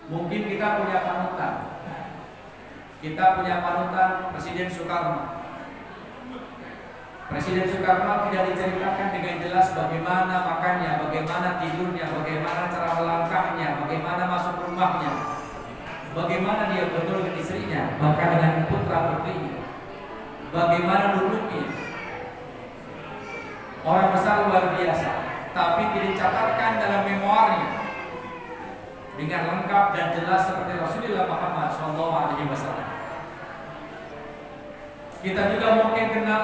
Mungkin kita punya panutan. Kita punya panutan Presiden Soekarno. Presiden Soekarno tidak diceritakan dengan jelas bagaimana makannya, bagaimana tidurnya, bagaimana cara melangkahnya, bagaimana masuk rumahnya, bagaimana dia bergaul dengan istrinya, bahkan dengan putra putrinya, bagaimana duduknya. Orang besar luar biasa, tapi tidak dicatatkan dalam memoarnya dengan lengkap dan jelas seperti Rasulullah Muhammad SAW. Kita juga mungkin kenal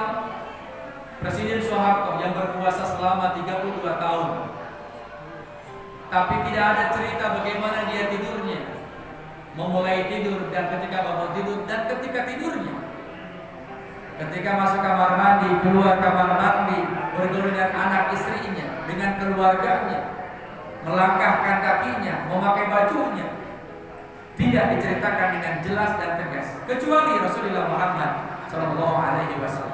Presiden Soeharto yang berkuasa selama 32 tahun. Tapi tidak ada cerita bagaimana dia tidurnya, memulai tidur dan ketika bangun tidur dan ketika tidurnya. Ketika masuk kamar mandi, keluar kamar mandi, bergaul dengan anak istrinya, dengan keluarganya, melangkahkan kakinya, memakai bajunya. Tidak diceritakan dengan jelas dan tegas, kecuali Rasulullah Muhammad SAW.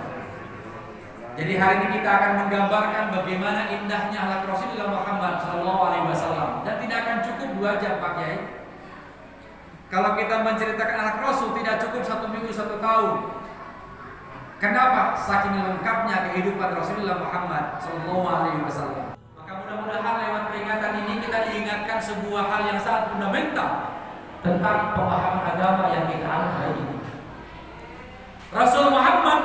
Jadi hari ini kita akan menggambarkan bagaimana indahnya akhlak Rasulullah Muhammad SAW. Dan tidak akan cukup 2 jam Pak Kiai. Kalau kita menceritakan akhlak Rasul tidak cukup 1 minggu 1 tahun. Kenapa? Saking lengkapnya kehidupan Rasulullah Muhammad SAW. Maka mudah-mudahan lewat peringatan ini kita diingatkan sebuah hal yang sangat fundamental tentang pemahaman agama yang kita anut hari ini. Rasul Muhammad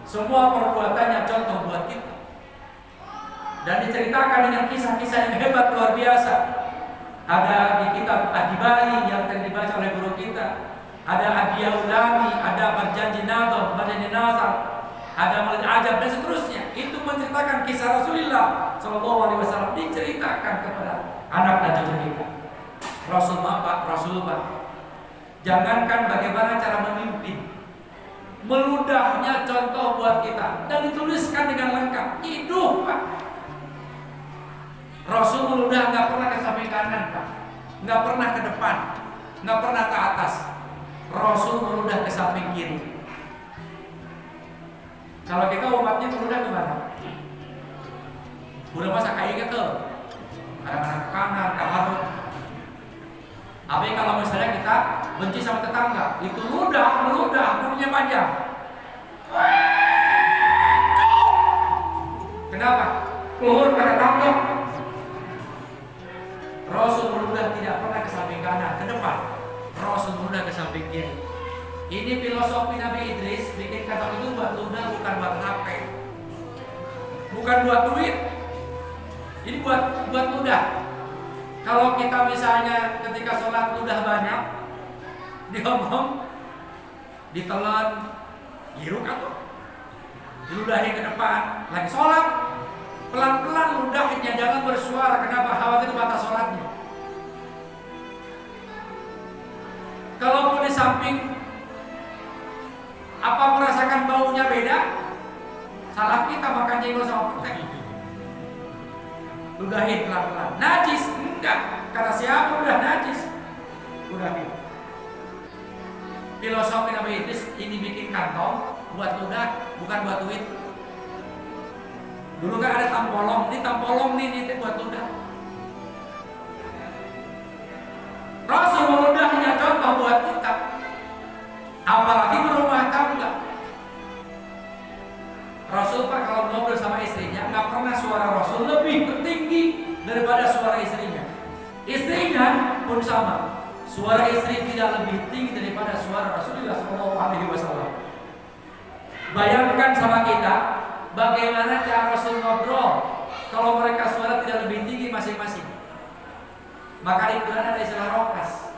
semua perbuatannya contoh buat kita, dan diceritakan dengan kisah-kisah yang hebat luar biasa. Ada di kitab Ad-Dibai yang tadi dibaca oleh guru kita, ada Adiyah Ulami, ada Berjanji Nadhar, Berjanji Nasar, ada Maulid Ajab dan seterusnya. Itu menceritakan kisah Rasulullah SAW, diceritakan kepada anak dan cucu kita. Rasul Bapak, Rasul Bapak. Jangankan bagaimana cara memimpin, meludahnya contoh buat kita dan dituliskan dengan lengkap. Hidup Pak. Rasul meludah nggak pernah ke samping kanan Pak, nggak pernah ke depan, nggak pernah ke atas. Rasul meludah ke samping kiri. Kalau kita umatnya meludah ke mana? Udah masa kayaknya ke kadang-kadang ke kanan, ke harut. Tapi kalau misalnya kita benci sama tetangga, itu meludah, bunyinya panjang. Kenapa? Keluar ke tetangga. Rasul meludah tidak pernah ke samping kanan, ke depan. Rasul meludah ke samping kiri. Ini filosofi Nabi Idris, bikin kata itu buat ludah, bukan buat HP, bukan buat duit. Ini buat ludah. Kalau kita misalnya ketika sholat ludah banyak, diomong, ditelan, giruk atau diludahi ke depan, lagi sholat, pelan-pelan ludahnya, jangan bersuara. Kenapa? Khawatir batas sholatnya. Kalaupun di samping, apa merasakan baunya beda? Salah kita makan jengkol sama petek. Ludahin pelan-pelan. Najis? Enggak. Kata siapa udah najis? Ludahin. Filosofi Nabi Idris ini bikin kantong buat ludah, bukan buat duit. Dulu kan ada tampolong, ini tampolong nih buat ludah. Rasul meludahnya contoh buat kita. Apalagi berumah tangga. Rasul Pak kalau ngobrol sama istrinya nggak pernah suara Rasul lebih tinggi daripada suara istrinya. Istrinya pun sama, suara istri tidak lebih tinggi daripada suara Rasulullah SAW. Bayangkan sama kita bagaimana cara Rasul ngobrol kalau mereka suara tidak lebih tinggi masing-masing. Maka di Quran ada istilah ropas.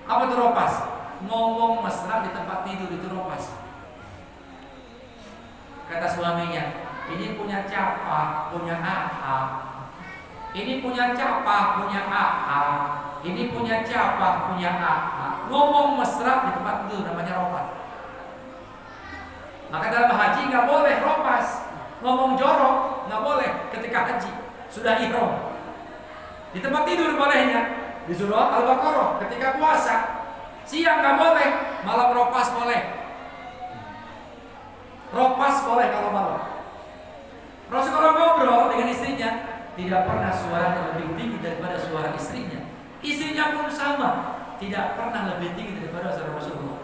Apa itu ropas? Ngomong mesra di tempat tidur itu ropas. Kata suaminya, ini punya capa, punya AA. Ini punya capa, punya AA. Ini punya capa, punya AA. Ngomong mesra di tempat tidur namanya ropas. Maka dalam haji nggak boleh ropas. Ngomong jorok nggak boleh ketika haji, sudah ihram. Di tempat tidur bolehnya. Di surah Al-Baqarah ketika puasa, siang nggak boleh, malam ropas boleh. Ropas boleh kalau malam. Rasul kalau ngobrol dengan istrinya tidak pernah suaranya lebih tinggi daripada suara istrinya. Istrinya pun sama, tidak pernah lebih tinggi daripada Rasulullah.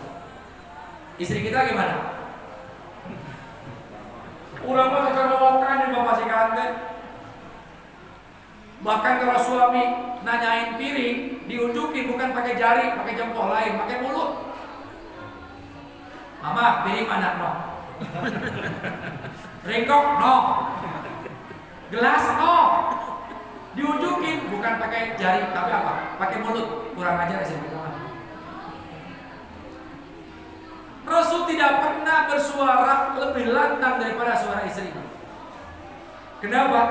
Istri kita gimana? Udah masih kerowokan di bapak si kante. Bahkan kalau suami nanyain piring, diunjukin bukan pakai jari, pakai jempol lain, pakai mulut. Mama, piring mana? No. Ringkok? No. Gelas? No. Diunjukin bukan pakai jari, tapi apa? Pakai mulut. Kurang ajar sih teman. Rasul tidak pernah bersuara lebih lantang daripada suara istrinya. Kenapa?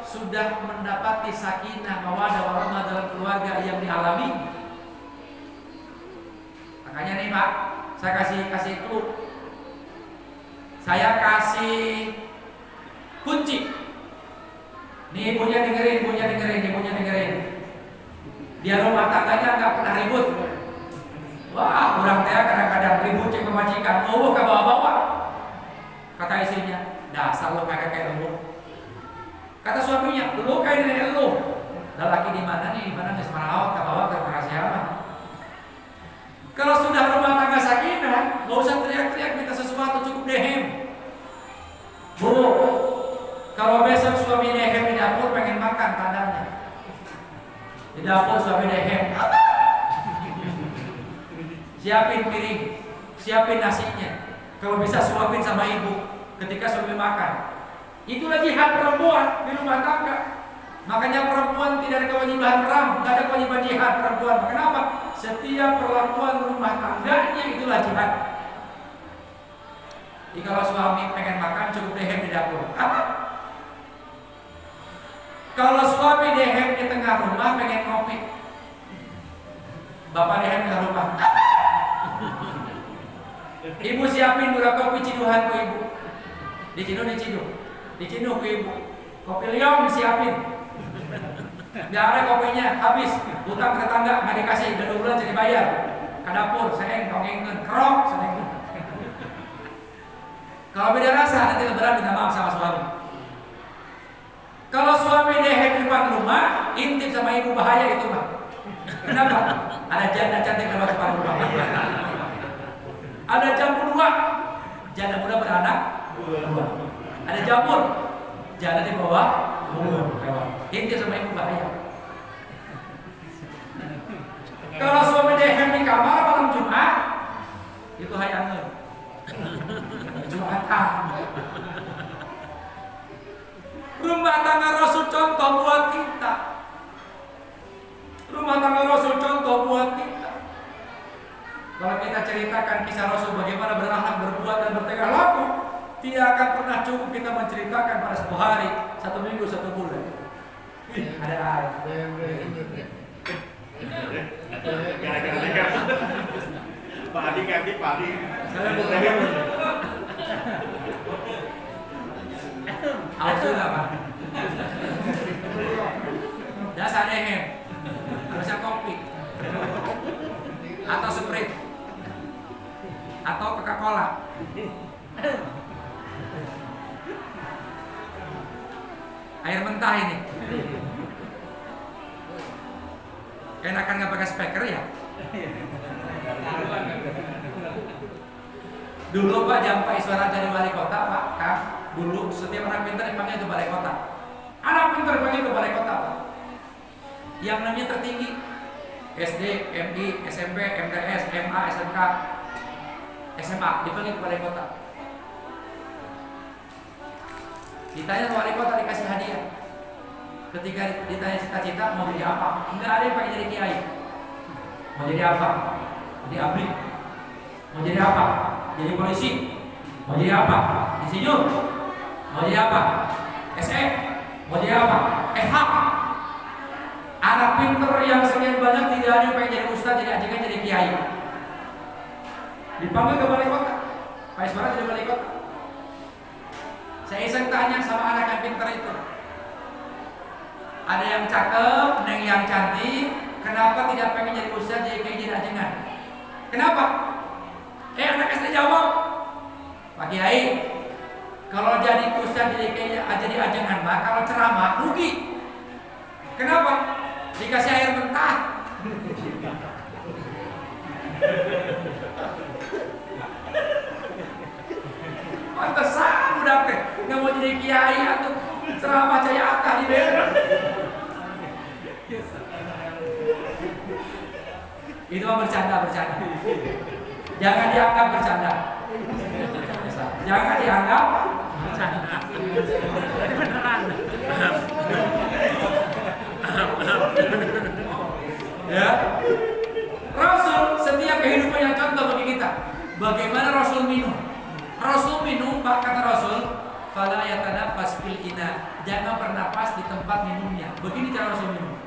Sudah mendapati sakinah, mawaddah, warahmah dalam keluarga yang dialami. Makanya nih Pak, saya kasih clue. Saya kasih kunci. Nih ibunya dengerin. Dia rumah tangganya nggak pernah ribut. Wah, orang teh kadang-kadang ribut cek pemajikan. Oh, ke bawa-bawa. Kata istrinya, dasar lo kayak lu. Kata suaminya, lu kayak nenek lu. Laki di mana nih? Di mana nih Semarang? Ke bawah ke siapa? Kalau sudah rumah tangga sakinah, nggak usah teriak-teriak minta sesuatu, cukup dehem. Bu, kalau besok suami dehem di dapur pengen makan tandanya. Di dapur suami dehem, siapin piring, siapin nasinya. Kalau bisa suapin sama ibu ketika suami makan. Itulah jihad perempuan di rumah tangga. Makanya perempuan tidak ada kewajiban perang, tidak ada kewajiban jihad perempuan. Kenapa? Setiap perlakuan rumah tangganya itulah jihad. Jadi kalau suami pengen makan cukup dehem di dapur. Apa? Kalau suami dehem di tengah rumah pengen ngopi, bapak dehem di tengah rumah. Apa? Ibu siapin gula kopi ciduhan ke ibu. Diciduk ke ibu. Kopi liong disiapin. Gak ada kopinya, habis. Utang ke tetangga nggak dikasih, udah 2 bulan jadi bayar. Ke dapur, saya ngongengin kerok, saya. Kalau beda rasa nanti lebaran minta maaf sama suami. Kalau suami dehem di depan rumah, intip sama ibu bahaya itu Pak. Kenapa? Ada janda cantik lewat depan rumah. Ada jamur 2, janda muda beranak 2. Ada jamur, janda di bawah umur. Intip sama ibu bahaya. Kalau suami dehem di kamar malam Jumat, itu hayangan. Jumatan. Rumah tangga Rasul contoh buat kita. Rumah tangga Rasul contoh buat kita. Kalau kita ceritakan kisah Rasul bagaimana berakhlak, berbuat dan bertingkah laku, tidak akan pernah cukup kita menceritakan pada 1 hari, 1 minggu, 1 bulan. Ada air. Pak Adi ganti Pak Adi. Aus juga Pak. Dasar dehem. Harusnya kopi atau Sprite atau Coca-Cola. Air mentah ini. Enakan nggak pakai speaker ya? Dulu Pak Jampa Iswara jadi wali kota Pak, Kang. Dulu setiap anak pintar dipanggil ke balai kota. Anak pintar dipanggil ke balai kota Pak. Yang namanya tertinggi SD, MI, SMP, MTS, MA, SMK, SMA dipanggil ke balai kota. Ditanya wali kota dikasih hadiah. Ketika ditanya cita-cita mau jadi apa, enggak ada yang pengen jadi kiai. Mau jadi apa? Jadi abri. Mau jadi apa? Jadi polisi. Mau jadi apa? Insinyur. Mau jadi apa? SE. Mau jadi apa? SH. Anak pinter yang sekian banyak tidak ada yang pengen jadi ustaz, jadi ajakan jadi kiai. Dipanggil ke balai kota. Pak Iswara jadi balai kota. Saya iseng tanya sama anak yang pinter itu. Ada yang cakep, ada yang cantik. Kenapa tidak pengen jadi ustaz, jadi kiai, jadi ajengan? Kenapa? Anak SD jawab, Pak Kiai, kalau jadi ustaz, jadi kiai, jadi ajengan mah kalau ceramah rugi. Kenapa? Dikasih air mentah, Itu mah bercanda. Jangan dianggap bercanda. Jangan dianggap bercanda. Beneran. Ya. Rasul setiap kehidupan yang contoh bagi kita. Bagaimana Rasul minum? Rasul minum, Pak, kata Rasul, fala yatanafas fil ina. Jangan bernapas di tempat minumnya. Begini cara Rasul minum.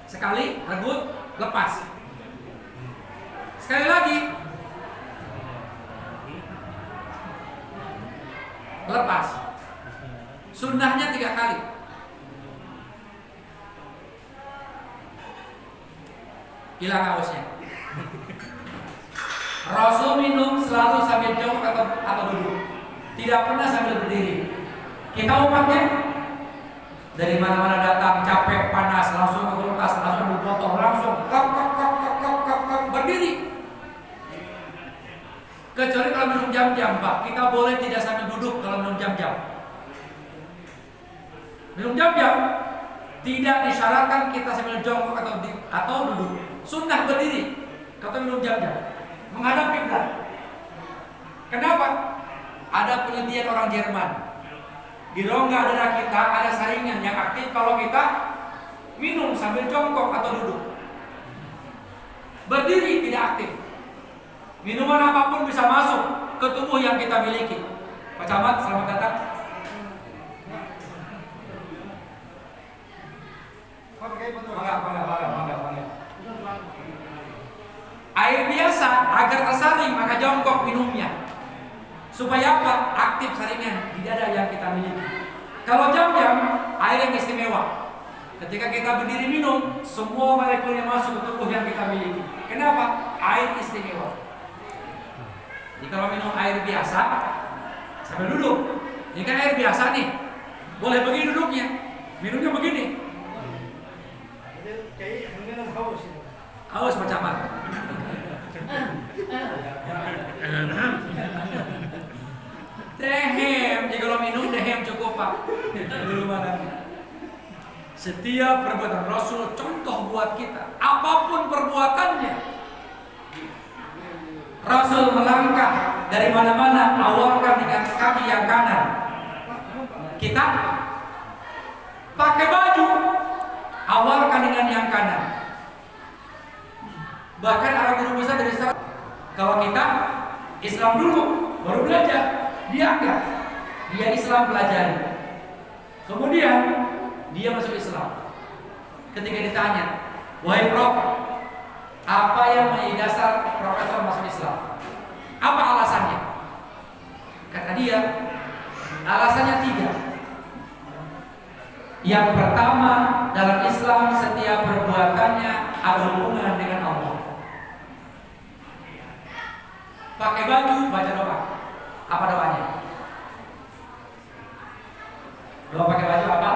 Sekali regut, lepas. Sekali lagi, lepas. Sunnahnya 3 kali. Hilang hausnya. Rasul minum selalu sambil jongkok atau duduk. Tidak pernah sambil berdiri. Kita umatnya dari mana-mana datang, capek, panas, langsung ke kulkas, langsung botol, langsung kok berdiri. Kecuali kalau minum jam-jam, Pak, kita boleh tidak sambil duduk kalau minum jam-jam. Minum jam-jam tidak disyaratkan kita sambil jongkok atau duduk. Sunnah berdiri. Kata minum jam-jam menghadap kiblat. Kenapa? Ada penelitian orang Jerman. Di rongga darah kita ada saringan yang aktif kalau kita minum sambil jongkok atau duduk. Berdiri tidak aktif. Minuman apapun bisa masuk ke tubuh yang kita miliki. Pak Camat, selamat datang. Bangga. Air biasa agar tersaring maka jongkok minumnya. Supaya apa? Aktif saringan di dada yang kita miliki. Kalau jam-jam, air yang istimewa. Ketika kita berdiri minum, semua molekulnya masuk ke tubuh yang kita miliki. Kenapa? Air istimewa. Jadi kalau minum air biasa, sambil duduk. Ini kan air biasa nih. Boleh begini duduknya. Minumnya begini. Haus macam apa? Dehem, jadi kalau minum dehem cukup, Pak. Dulu mana? Setiap perbuatan Rasul contoh buat kita. Apapun perbuatannya, Rasul melangkah dari mana-mana, awalkan dengan kaki yang kanan. Kita pakai baju, awalkan dengan yang kanan. Bahkan para guru besar dari sana, kalau kita Islam dulu, baru belajar. Dia enggak, dia Islam pelajari. Kemudian dia masuk Islam. Ketika ditanya, wahai Prof, apa yang menjadi dasar profesor masuk Islam? Apa alasannya? Kata dia, alasannya 3. Yang pertama, dalam Islam setiap perbuatannya ada hubungan dengan Allah. Pakai baju, baca doa. Apa doanya? Doa pakai baju apa?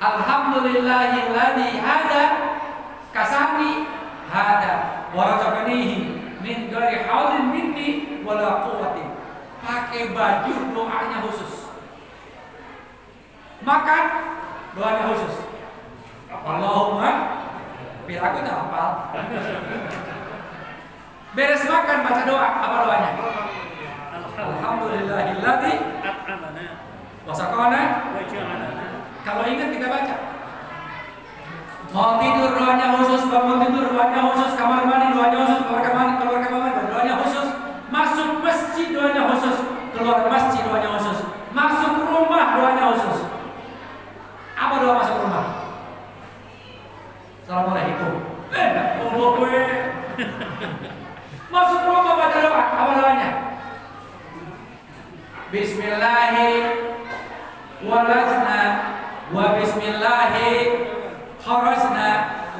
Alhamdulillahilladzi hada kasani hada wa razaqanihi min ghairi haulin minni wala quwwatin. Pakai baju doanya khusus. Makan doanya khusus. Allahumma biar aku tak hafal. Beres makan baca doa, apa doanya? Alhamdulillahilladzi at'amana wa saqana. Kalau ingat kita baca. Mau tidur doanya khusus, bangun tidur doanya khusus, kamar mandi doanya khusus, keluar kamar mandi doanya khusus, masuk masjid doanya khusus, keluar masjid doanya khusus, masuk rumah doanya khusus. Apa doa masuk rumah? Assalamualaikum. Masuk rumah baca doa, apa doanya? Bismillahi walazna wa bismillahi kharajna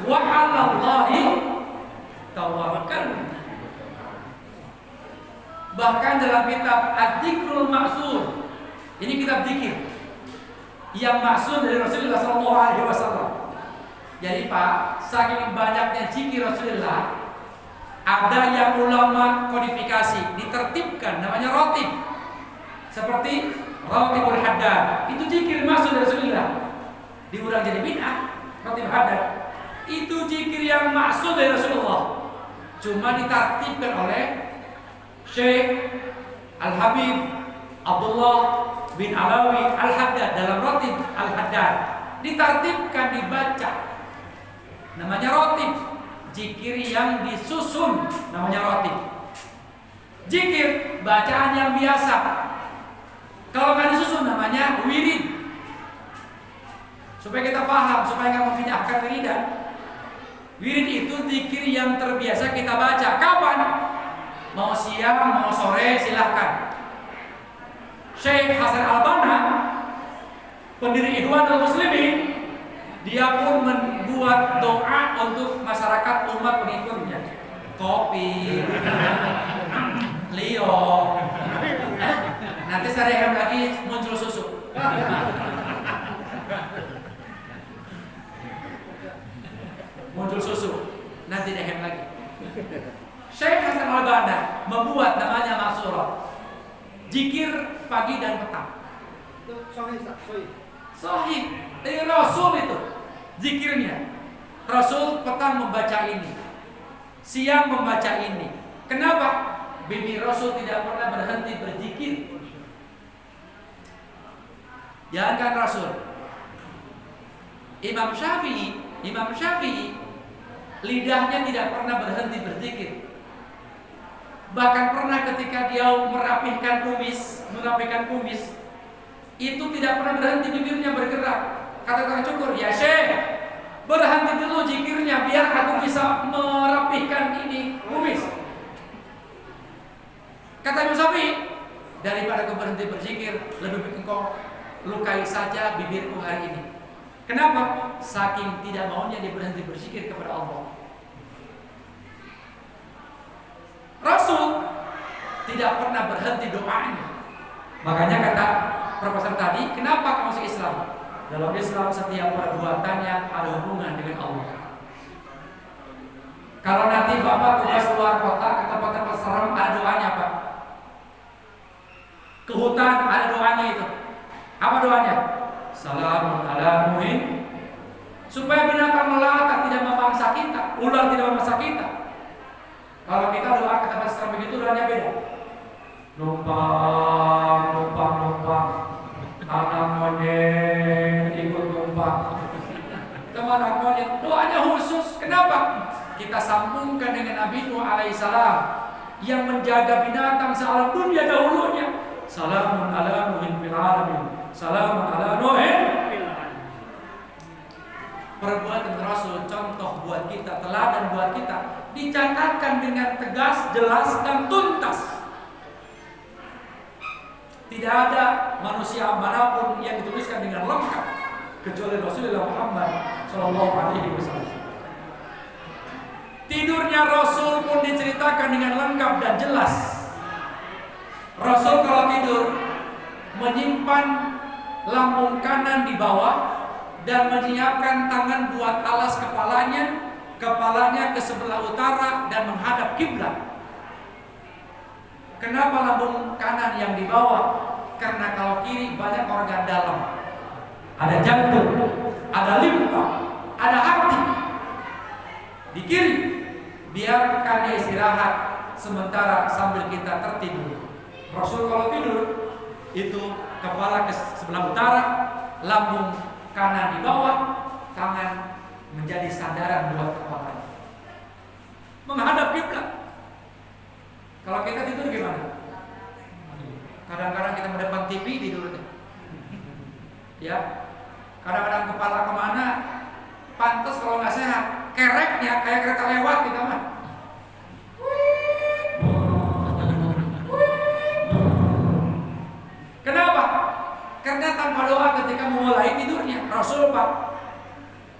wa 'alallahi tawakkalna. Bahkan dalam kitab Ad-Dzikrul Ma'sur, ini kitab zikir yang maksud dari Rasulullah SAW. Jadi Pak, saking banyaknya zikir Rasulullah, Ada yang ulama kodifikasi, ditertibkan, namanya rotib. Seperti rotibul haddad, itu zikir maksud dari Rasulullah. Diulang jadi bid'ah, rotib haddad. Itu zikir yang maksud dari Rasulullah. Cuma ditertibkan oleh Syekh Al-Habib Abdullah bin Alawi Al-Haddad dalam rotib Al-Haddad. Ditertibkan dibaca. Namanya rotib. Zikir yang disusun namanya rotib. Zikir bacaan yang biasa. Kalau nggak disusun namanya wirid. Supaya kita paham, supaya nggak memindahkan wiridan. Wirid itu zikir yang terbiasa kita baca. Kapan? Mau siang, mau sore, silahkan. Syekh Hasan Al-Banna, pendiri Ikhwanul Muslimin, dia pun membuat doa untuk masyarakat umat pengikutnya. Kopi, Leo, nanti sehari lagi muncul susu. Muncul susu, nanti dehem lagi. Syekh Hasan Al-Banna membuat namanya Masyurah, zikir pagi dan petang. Sahih dari Rasul itu zikirnya. Rasul petang membaca ini, siang membaca ini. Kenapa? Bibi Rasul tidak pernah berhenti berzikir. Jangankan Rasul, Imam Syafi'i lidahnya tidak pernah berhenti berzikir. Bahkan pernah ketika dia merapikan kumis, itu tidak pernah berhenti bibirnya bergerak. Kata tukang cukur, ya Syekh, berhenti dulu zikirnya biar aku bisa merapikan ini kumis. Kata Imam Syafi'i, daripada kau berhenti berzikir, lebih baik engkau lukai saja bibirku hari ini. Kenapa? Saking tidak maunya dia berhenti berzikir kepada Allah. Rasul tidak pernah berhenti doanya. Makanya kata profesor tadi, kenapa kamu masuk Islam? Dalam Islam setiap perbuatannya ada hubungan dengan Allah. Kalau nanti Bapak tugas keluar kota ke tempat-tempat serem, ada doanya Pak. Ke hutan ada doanya itu. Apa doanya? Salamun ala Nuhin, supaya binatang melata tidak memangsa kita, ular tidak memangsa kita. Kalau kita doa ke tempat serem begitu, doanya beda. Numpang, anak monyet ikut numpang. Anak monyet, doanya khusus. Kenapa? Kita sambungkan dengan Nabi Nuh alaihissalam yang menjaga binatang sealam dunia dahulunya. Salamun ala Nuhin fil alamin. Salamun ala Nuhin. Perbuatan Rasul contoh buat kita, teladan buat kita, dicatatkan dengan tegas, jelas dan tuntas. Tidak ada manusia manapun yang dituliskan dengan lengkap kecuali Rasulullah Muhammad Sallallahu Alaihi Wasallam. Tidurnya Rasul pun diceritakan dengan lengkap dan jelas. Rasul kalau tidur menyimpan lambung kanan di bawah dan menyiapkan tangan buat alas kepalanya ke sebelah utara dan menghadap kiblat. Kenapa lambung kanan yang di bawah? Karena kalau kiri banyak organ dalam. Ada jantung, ada limpa, ada hati. Di kiri biarkan dia istirahat sementara sambil kita tertidur. Rasul kalau tidur itu kepala ke sebelah utara, lambung kanan di bawah, tangan menjadi sandaran buat kepalanya, menghadap kiblat. Kalau kita tidur gimana? Kadang-kadang kita mendepan TV tidurnya. Ya, kadang-kadang kepala kemana? Pantas kalau nggak sehat, kereknya kayak kereta lewat kita mah. Kenapa? Karena tanpa doa ketika memulai tidurnya. Rasul Pak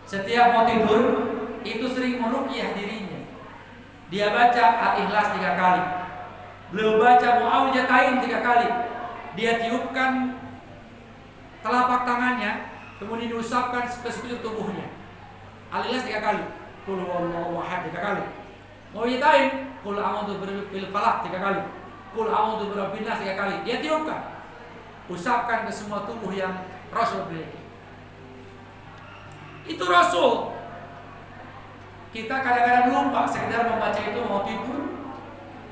setiap mau tidur itu sering meruqyah dirinya. Dia baca Al-Ikhlas 3 kali. Beliau baca Mu'awwijatain 3 kali. Dia tiupkan telapak tangannya, kemudian diusapkan ke sekujur tubuhnya. Al-Ikhlas 3 kali. Qul huwallahu ahad 3 kali. Mau nyitain, qul a'udzu birabbil falaq 3 kali. Qul a'udzu birabbin nas 3 kali. Dia tiupkan. Usapkan ke semua tubuh yang Rasul miliki. Itu Rasul. Kita kadang-kadang lupa sekedar membaca itu mau tidur.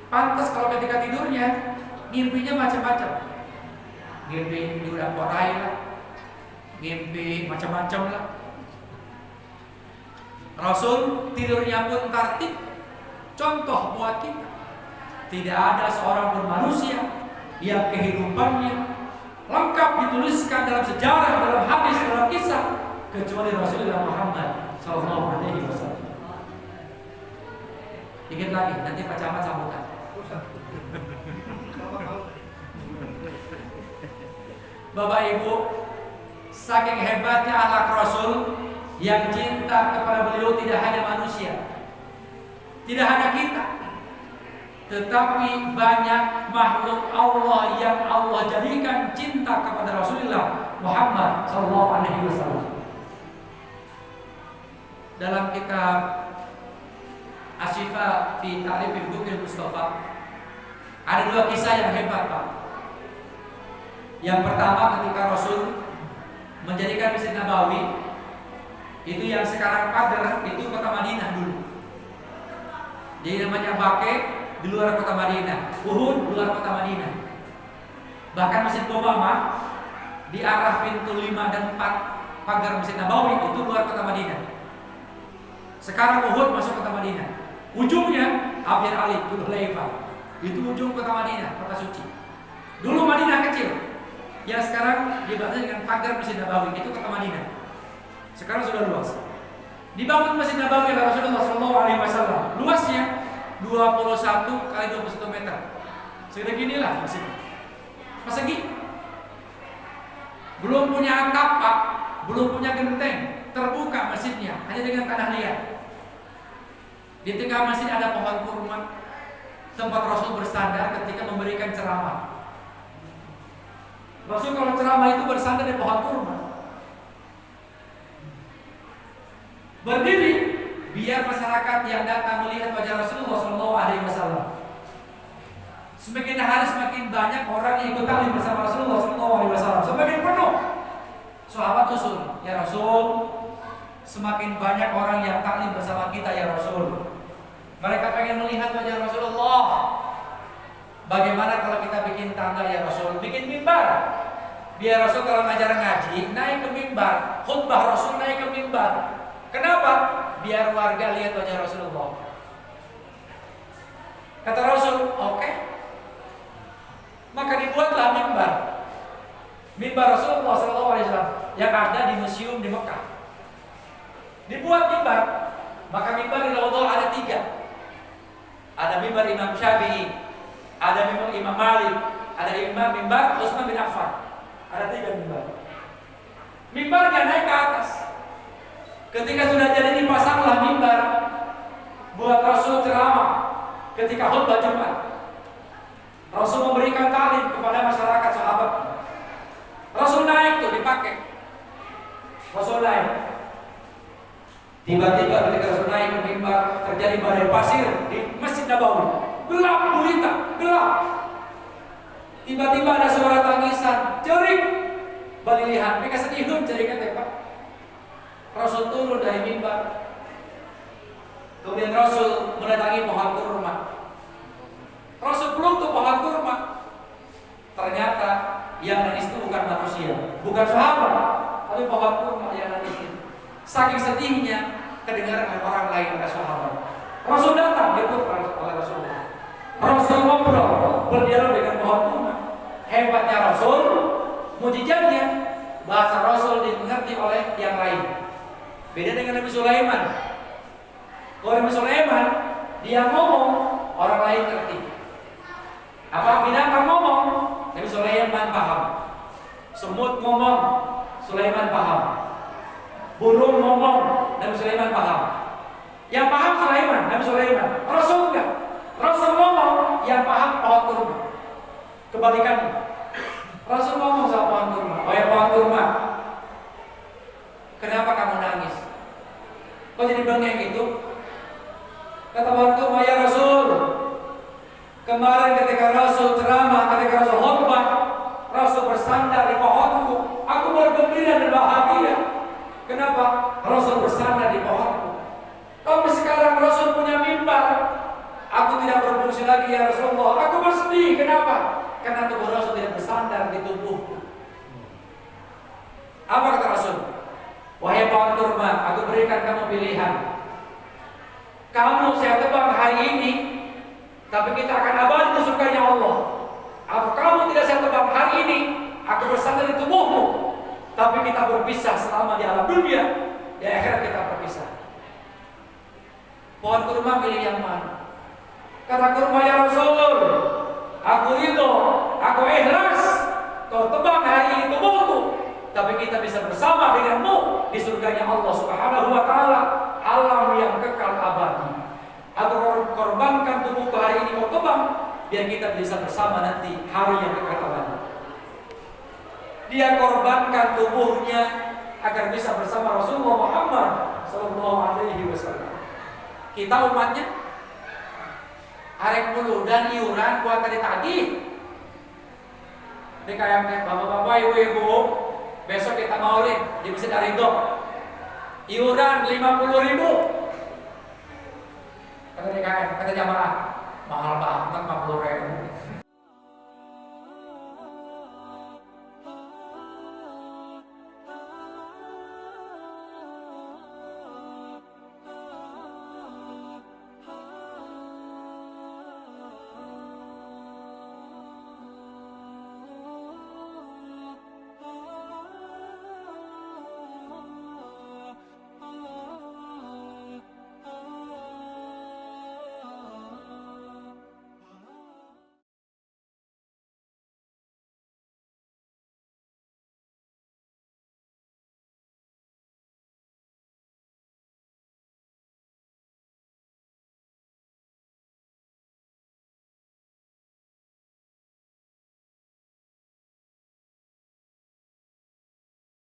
Pantas kalau ketika tidurnya mimpinya macam-macam. Mimpi diudah-udahi lah, mimpi macam-macam lah. Rasul tidurnya pun tertib. Contoh buat kita. Tidak ada seorang pun manusia yang kehidupannya lengkap dituliskan dalam sejarah, dalam hadis, dalam kisah kecuali Rasulullah Muhammad sallallahu alaihi wasallam. Dikit lagi, nanti Pak Camat sambutan. Bapak Ibu, saking hebatnya anak Rasul yang cinta kepada beliau tidak hanya manusia, tidak hanya kita, tetapi banyak makhluk Allah yang Allah jadikan cinta kepada Rasulullah Muhammad SAW. Dalam kitab Asyifa fi Ta'rif Al-Bukhari Mustafa ada 2 kisah yang hebat, Pak. Yang pertama ketika Rasul menjadikan Masjid Nabawi, itu yang sekarang Padar, itu kota Madinah dulu. Jadi namanya Baqi di luar kota Madinah, Uhud di luar kota Madinah. Bahkan Masjid Obama di arah pintu 5 dan 4 pagar Masjid Nabawi itu luar kota Madinah. Sekarang Uhud masuk kota Madinah. Ujungnya Abir Ali, Dzulhulaifah. Itu ujung kota Madinah, kota suci. Dulu Madinah kecil, yang sekarang dibatasi dengan pagar Masjid Nabawi, itu kota Madinah. Sekarang sudah luas. Dibangun Masjid Nabawi oleh Rasulullah SAW. Luasnya 21 kali 21 meter. Segini lah masjidnya. Persegi. Belum punya atap, Pak. Belum punya genteng. Terbuka masjidnya, hanya dengan tanah liat. Di tengah masjid ada pohon kurma, tempat Rasul bersandar ketika memberikan ceramah. Rasul kalau ceramah itu bersandar di pohon kurma. Berdiri biar masyarakat yang datang melihat wajah Rasulullah SAW. Semakin hari semakin banyak orang yang ikut taklim bersama Rasulullah SAW. Semakin penuh. Sahabat usul, ya Rasul, semakin banyak orang yang taklim bersama kita ya Rasul. Mereka pengen melihat wajah Rasulullah. Bagaimana kalau kita bikin tangga ya Rasul, bikin mimbar? Biar Rasul kalau ngajar ngaji naik ke mimbar, khutbah Rasul naik ke mimbar. Kenapa? Biar warga lihat wajah Rasulullah. Kata Rasul, oke. Maka dibuatlah mimbar. Mimbar Rasulullah SAW yang ada di museum di Mekah. Dibuat mimbar. Maka mimbar di Raudhah ada 3. Ada mimbar Imam Syafi'i, ada mimbar Imam Malik, ada mimbar Utsman bin Affan. Ada 3 mimbar. Mimbarnya naik ke atas. Ketika sudah jadi dipasanglah mimbar buat Rasul ceramah ketika khutbah Jumat. Rasul memberikan taklim kepada masyarakat sahabat. Rasul naik tuh dipakai. Rasul naik. Tiba-tiba ketika Rasul naik ke mimbar terjadi badai pasir di Masjid Nabawi. Gelap gulita, gelap. Tiba-tiba ada suara tangisan, jerit. Balilihan, mereka sedih jeritnya Pak. Rasul turun dari mimbar. Kemudian Rasul mendatangi pohon kurma. Rasul peluk tuh pohon kurma. Ternyata yang nangis itu bukan manusia, bukan sahabat, tapi pohon kurma yang nangis. Saking sedihnya kedengaran oleh orang lain, oleh sahabat. Rasul datang, dipeluk oleh Rasulullah. Rasul ngobrol, berdialog dengan pohon kurma. Hebatnya Rasul, mujizatnya bahasa Rasul dimengerti oleh yang lain. Beda dengan Nabi Sulaiman. Kalau Nabi Sulaiman dia ngomong, orang lain ngerti. Apa binatang ngomong, Nabi Sulaiman paham. Semut ngomong, Sulaiman paham. Burung ngomong, Nabi Sulaiman paham. Yang paham Sulaiman, Nabi Sulaiman. Rasul enggak. Rasul ngomong, yang paham pohon kurma. Kebalikannya. Rasul ngomong sama pohon kurma, oh ya pohon kurma, kenapa kamu nangis? Kok jadi bengeng gitu? Kata pohon kurma, ya berikan kamu pilihan. Kamu saya tebang hari ini, tapi kita akan abadi di surganya Allah. Atau kamu tidak saya tebang hari ini, aku bersandar di tubuhmu, tapi kita berpisah selama di alam dunia. Di akhirat kita berpisah. Pohon kurma pilih yang mana? Kata kurma, ya Rasul, aku ridho, aku ikhlas. Kau tebang hari ini tubuhku, tapi kita bisa bersama denganmu di surganya Allah Subhanahu wa Ta'ala, alam yang kekal abadi. Aku korbankan tubuhku hari ini, kau tebang, biar kita bisa bersama nanti hari yang kekal abadi. Dia korbankan tubuhnya agar bisa bersama Rasulullah Muhammad Sallallahu Alaihi Wasallam. Kita umatnya arek dulu dan iuran buat ditagih. DKMT, bapak-bapak, ibu-ibu, besok kita maulid di Masjid Ar-Ridho. Iuran 50.000. Kata DKM, kata jamaah, mahal banget 50.000.